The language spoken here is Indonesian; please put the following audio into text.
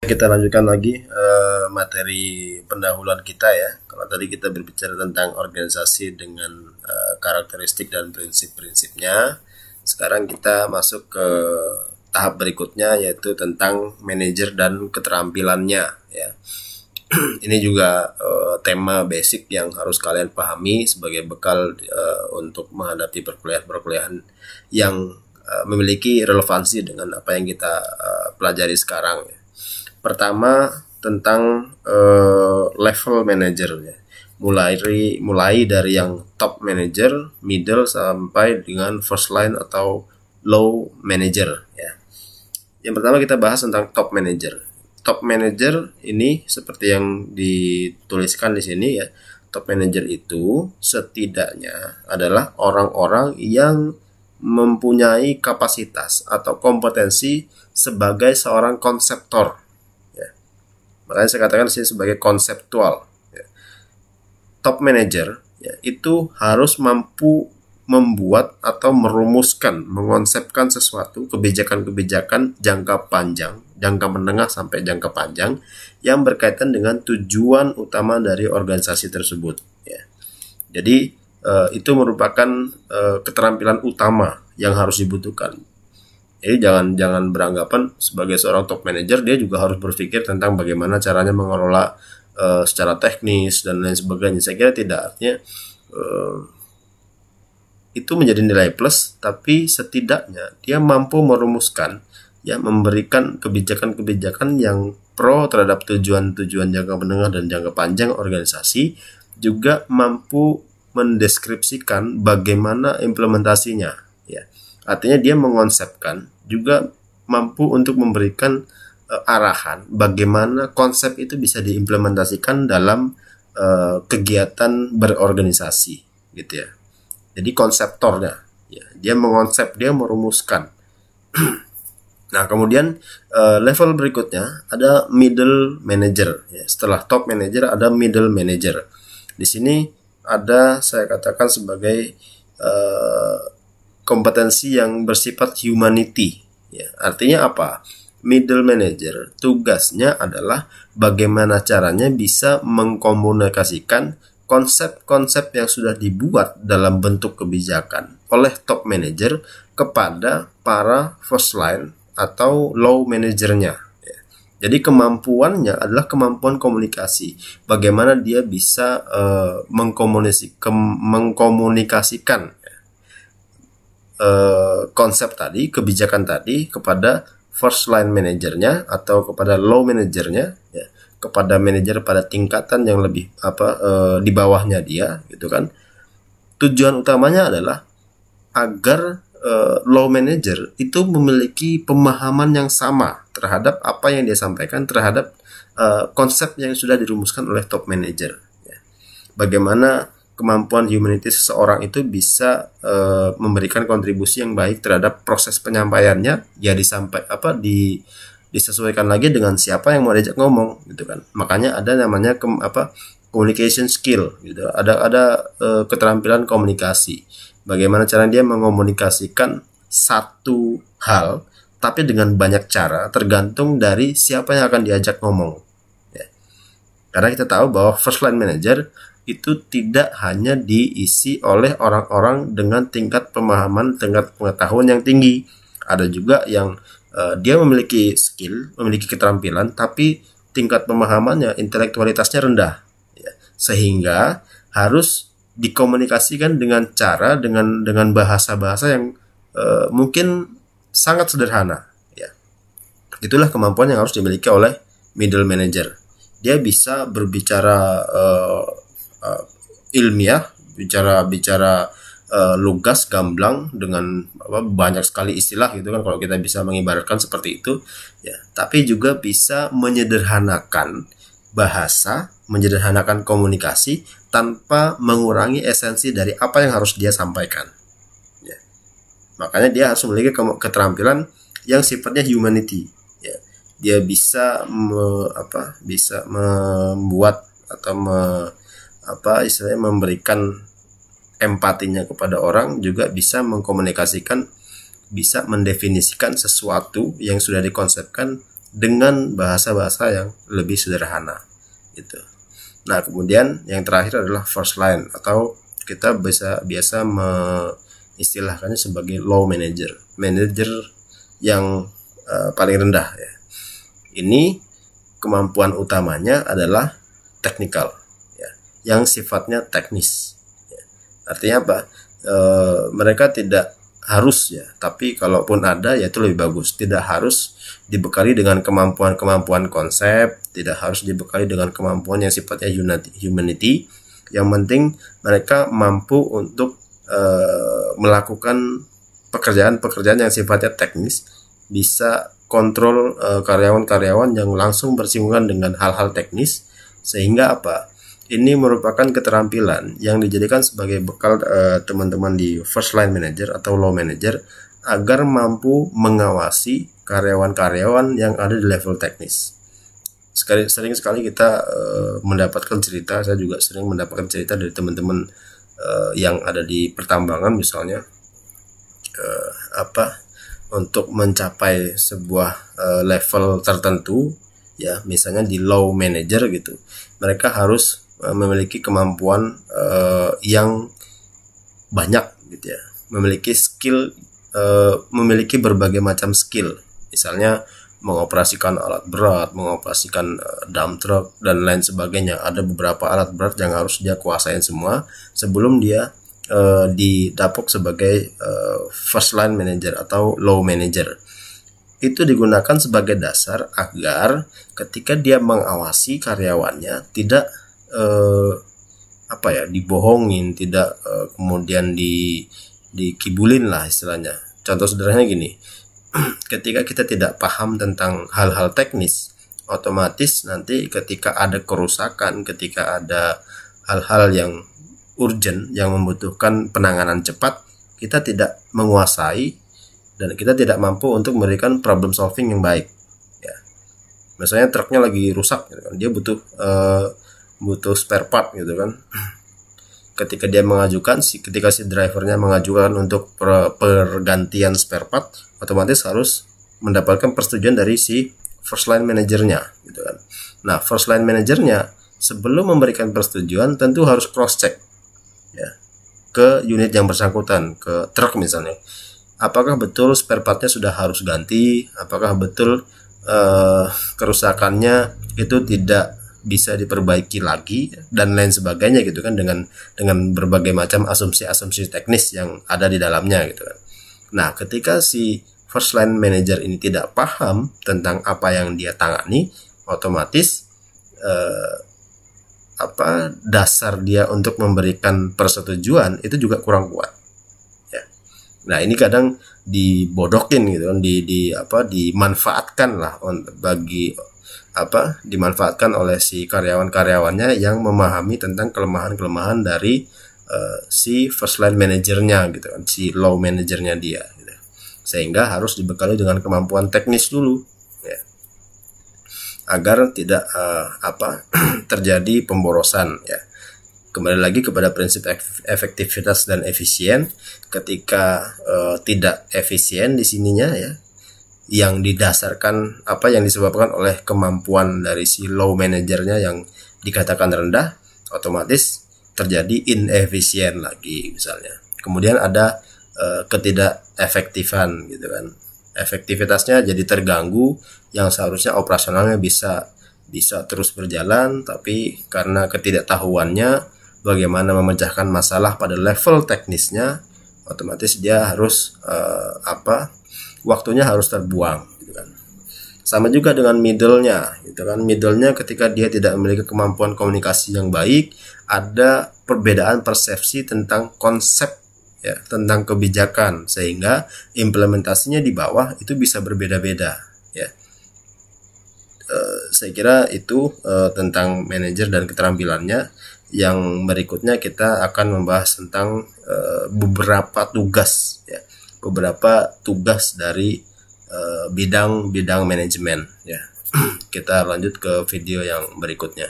Kita lanjutkan lagi materi pendahuluan kita ya. Kalau tadi kita berbicara tentang organisasi dengan karakteristik dan prinsip-prinsipnya, sekarang kita masuk ke tahap berikutnya, yaitu tentang manajer dan keterampilannya ya. Ini juga tema basic yang harus kalian pahami sebagai bekal untuk menghadapi perkuliahan yang memiliki relevansi dengan apa yang kita pelajari sekarang ya. Pertama tentang level manager ya. Mulai dari yang top manager, middle sampai dengan first line atau low manager ya. Yang pertama kita bahas tentang top manager. Top manager ini seperti yang dituliskan di sini ya. Top manager itu setidaknya adalah orang-orang yang mempunyai kapasitas atau kompetensi sebagai seorang konseptor. Makanya saya katakan sini sebagai konseptual. Ya. Top manager ya, itu harus mampu membuat atau merumuskan, mengonsepkan sesuatu, kebijakan-kebijakan jangka panjang, jangka menengah sampai jangka panjang yang berkaitan dengan tujuan utama dari organisasi tersebut. Ya. Jadi itu merupakan keterampilan utama yang harus dibutuhkan. Jadi jangan beranggapan sebagai seorang top manager dia juga harus berpikir tentang bagaimana caranya mengelola secara teknis dan lain sebagainya. Saya kira tidak, artinya itu menjadi nilai plus, tapi setidaknya dia mampu merumuskan ya, memberikan kebijakan-kebijakan yang pro terhadap tujuan-tujuan jangka menengah dan jangka panjang organisasi, juga mampu mendeskripsikan bagaimana implementasinya ya. Artinya dia mengonsepkan, juga mampu untuk memberikan arahan bagaimana konsep itu bisa diimplementasikan dalam kegiatan berorganisasi gitu ya. Jadi konseptornya ya, dia mengonsep, dia merumuskan. Nah, kemudian level berikutnya ada middle manager ya. Setelah top manager ada middle manager. Di sini ada saya katakan sebagai kompetensi yang bersifat humanity ya. Artinya apa? Middle manager tugasnya adalah bagaimana caranya bisa mengkomunikasikan konsep-konsep yang sudah dibuat dalam bentuk kebijakan oleh top manager kepada para first line atau low manajernya ya. Jadi kemampuannya adalah kemampuan komunikasi, bagaimana dia bisa mengkomunikasikan konsep tadi, kebijakan tadi kepada first line manajernya atau kepada low manajernya ya, kepada manajer pada tingkatan yang lebih di bawahnya dia gitu kan. Tujuan utamanya adalah agar low manager itu memiliki pemahaman yang sama terhadap apa yang dia sampaikan, terhadap konsep yang sudah dirumuskan oleh top manager ya. Bagaimana kemampuan humanity seseorang itu bisa memberikan kontribusi yang baik terhadap proses penyampaiannya ya, disesuaikan lagi dengan siapa yang mau diajak ngomong gitu kan. Makanya ada namanya communication skill gitu. Ada keterampilan komunikasi. Bagaimana cara dia mengomunikasikan satu hal tapi dengan banyak cara, tergantung dari siapa yang akan diajak ngomong ya. Karena kita tahu bahwa first line manager itu tidak hanya diisi oleh orang-orang dengan tingkat pemahaman, tingkat pengetahuan yang tinggi. Ada juga yang dia memiliki skill, memiliki keterampilan, tapi tingkat pemahamannya, intelektualitasnya rendah ya. Sehingga harus dikomunikasikan dengan cara, dengan bahasa-bahasa yang mungkin sangat sederhana ya. Itulah kemampuan yang harus dimiliki oleh middle manager. Dia bisa berbicara ilmiah, bicara lugas, gamblang dengan banyak sekali istilah gitu kan, kalau kita bisa mengibaratkan seperti itu ya. Tapi juga bisa menyederhanakan bahasa, menyederhanakan komunikasi tanpa mengurangi esensi dari apa yang harus dia sampaikan ya. Makanya dia harus memiliki keterampilan yang sifatnya humanity ya. Dia bisa membuat atau istilahnya memberikan empatinya kepada orang, juga bisa mengkomunikasikan, bisa mendefinisikan sesuatu yang sudah dikonsepkan dengan bahasa-bahasa yang lebih sederhana gitu. Nah, kemudian yang terakhir adalah first line, atau kita biasa mengistilahkannya sebagai low manager, manager yang paling rendah ya. Ini kemampuan utamanya adalah teknikal ya, yang sifatnya teknis ya. Artinya apa? Mereka tidak harus ya, tapi kalaupun ada ya itu lebih bagus. Tidak harus dibekali dengan kemampuan konsep, tidak harus dibekali dengan kemampuan yang sifatnya humanity. Yang penting mereka mampu untuk melakukan pekerjaan-pekerjaan yang sifatnya teknis, bisa kontrol karyawan-karyawan yang langsung bersinggungan dengan hal-hal teknis, sehingga apa? Ini merupakan keterampilan yang dijadikan sebagai bekal teman-teman di first line manager atau low manager agar mampu mengawasi karyawan-karyawan yang ada di level teknis. Sering sekali kita mendapatkan cerita, saya juga sering mendapatkan cerita dari teman-teman yang ada di pertambangan misalnya, untuk mencapai sebuah level tertentu ya, misalnya di low manager gitu, mereka harus memiliki kemampuan yang banyak gitu ya, memiliki skill, memiliki berbagai macam skill, misalnya mengoperasikan alat berat, mengoperasikan dump truck dan lain sebagainya. Ada beberapa alat berat yang harus dia kuasain semua sebelum dia didapuk sebagai first line manager atau low manager. Itu digunakan sebagai dasar agar ketika dia mengawasi karyawannya tidak dibohongin, tidak kemudian dikibulin lah istilahnya. Contoh sederhananya gini, ketika kita tidak paham tentang hal-hal teknis, otomatis nanti ketika ada kerusakan, ketika ada hal-hal yang urgent yang membutuhkan penanganan cepat, kita tidak menguasai dan kita tidak mampu untuk memberikan problem solving yang baik ya. Misalnya truknya lagi rusak gitu kan, dia butuh spare part gitu kan. Ketika dia mengajukan, ketika si drivernya mengajukan untuk pergantian spare part, otomatis harus mendapatkan persetujuan dari si first line manajernya gitu kan. Nah, first line manajernya sebelum memberikan persetujuan tentu harus cross check ya ke unit yang bersangkutan, ke truk misalnya. Apakah betul spare partnya sudah harus ganti? Apakah betul kerusakannya itu tidak bisa diperbaiki lagi dan lain sebagainya gitu kan, dengan berbagai macam asumsi-asumsi teknis yang ada di dalamnya gitu kan. Nah, ketika si first line manager ini tidak paham tentang apa yang dia tangani, otomatis dasar dia untuk memberikan persetujuan itu juga kurang kuat ya. Nah, ini kadang dibodokin gitu kan, dimanfaatkan lah dimanfaatkan oleh si karyawan-karyawannya yang memahami tentang kelemahan-kelemahan dari si first line manajernya gitu kan, si low manajernya dia gitu. Sehingga harus dibekali dengan kemampuan teknis dulu ya, agar tidak terjadi pemborosan ya. Kembali lagi kepada prinsip efektivitas dan efisien. Ketika tidak efisien di sininya ya, yang didasarkan yang disebabkan oleh kemampuan dari si low manajernya yang dikatakan rendah, otomatis terjadi inefisien lagi misalnya. Kemudian ada ketidakefektifan gitu kan, efektivitasnya jadi terganggu, yang seharusnya operasionalnya bisa terus berjalan, tapi karena ketidaktahuannya bagaimana memecahkan masalah pada level teknisnya, otomatis dia harus waktunya harus terbuang gitu kan. Sama juga dengan middle-nya gitu kan. Middle-nya ketika dia tidak memiliki kemampuan komunikasi yang baik, ada perbedaan persepsi tentang konsep ya, tentang kebijakan, sehingga implementasinya di bawah itu bisa berbeda-beda ya. Saya kira itu tentang manajer dan keterampilannya. Yang berikutnya kita akan membahas tentang beberapa tugas ya, beberapa tugas dari bidang manajemen ya. Kita lanjut ke video yang berikutnya.